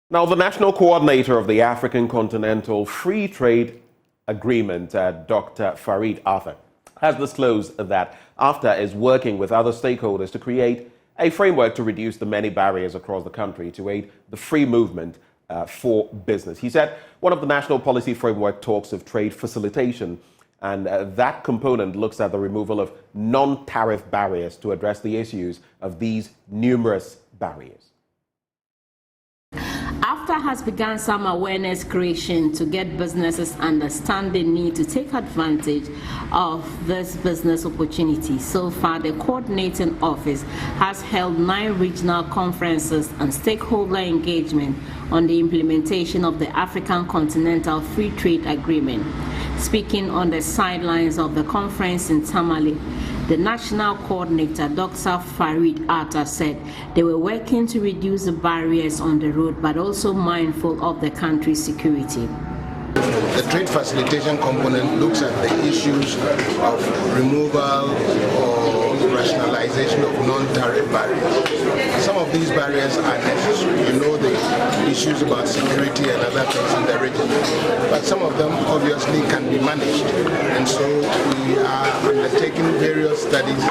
Now, the national coordinator of the African Continental Free Trade Agreement, Dr. Farid Arthur, has disclosed that AFCFTA is working with other stakeholders to create a framework to reduce the many barriers across the country to aid the free movement for business. He said one of the national policy framework talks of trade facilitation, and that component looks at the removal of non-tariff barriers to address the issues of these numerous barriers. AFCFTA has begun some awareness creation to get businesses understand the need to take advantage of this business opportunity. So far, the coordinating office has held 9 regional conferences and stakeholder engagement on the implementation of the African Continental Free Trade Agreement. Speaking on the sidelines of the conference in Tamale, the national coordinator, Dr. Farid Arthur, said they were working to reduce the barriers on the road, but also mindful of the country's security. The trade facilitation component looks at the issues of removal or rationalization of non-tariff barriers. Some of these barriers are necessary. You know, the issues about security and other things in the region. But some of them obviously can be managed. And so we are undertaking various studies,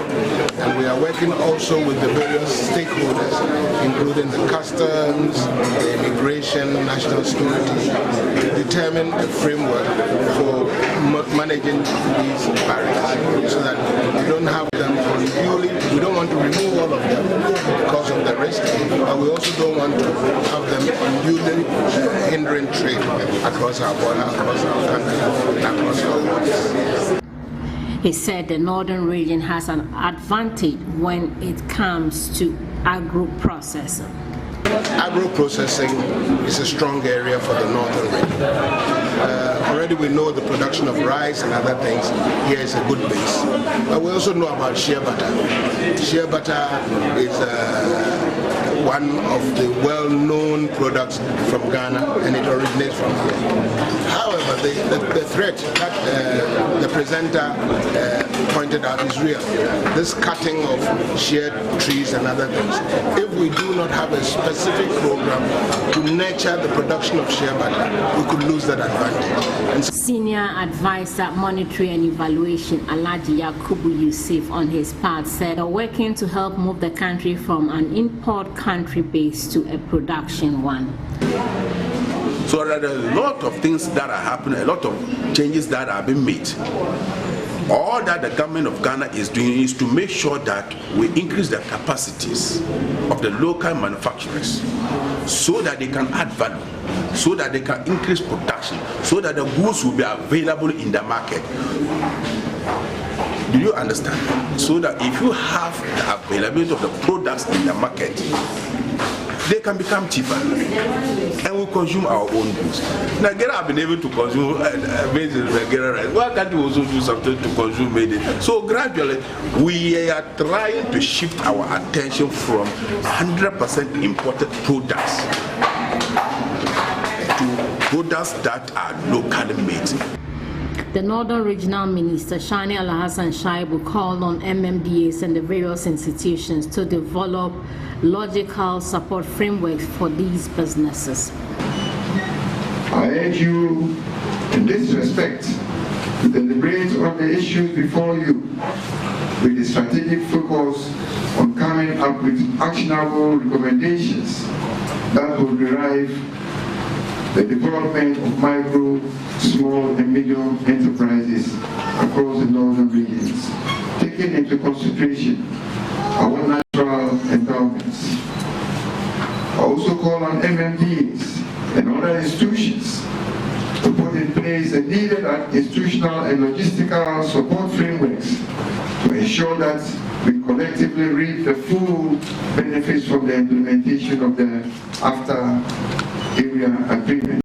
and we are working also with the various stakeholders, including the customs, the immigration, national security, to determine a framework for managing these barriers so that we don't have them unduly. We don't want to remove all of them because of the risk, but we also don't want to have them unduly hindering trade across our border, across our country, and across our borders. He said the northern region has an advantage when it comes to agro-processing. Agro-processing is a strong area for the northern region. Already we know the production of rice and other things. Here is a good base. But we also know about shea butter. Shea butter is one of the well-known products from Ghana, and it originates from here. However, the threat that the presenter pointed out is real. This cutting of shea trees and other things. If we do not have a specific program to nurture the production of shea butter, we could lose that advantage. And Senior Advisor Monetary and Evaluation Alhaji Yakubu Yusuf, on his part, said they're working to help move the country from an import country base to a production one. So there are a lot of things that are happening, a lot of changes that are being made. All that the government of Ghana is doing is to make sure that we increase the capacities of the local manufacturers so that they can add value, so that they can increase production, so that the goods will be available in the market. Do you understand? So that if you have the availability of the products in the market, they can become cheaper and we consume our own goods. Nigeria have been able to consume made in Nigeria rice. Why can't we also do something to consume made in? So gradually we are trying to shift our attention from 100% imported products to products that are locally made. The Northern Regional Minister, Shani Alhassan Shaibu, called on MMDAs and the various institutions to develop logical support frameworks for these businesses. I urge you, in this respect, to deliberate on the issues before you with a strategic focus on coming up with actionable recommendations that will derive the development of micro, small and medium enterprises across the northern regions, taking into consideration our natural endowments. I also call on MMDs and other institutions to put in place the needed institutional and logistical support frameworks to ensure that we collectively reap the full benefits from the implementation of the AFCFTA area agreement.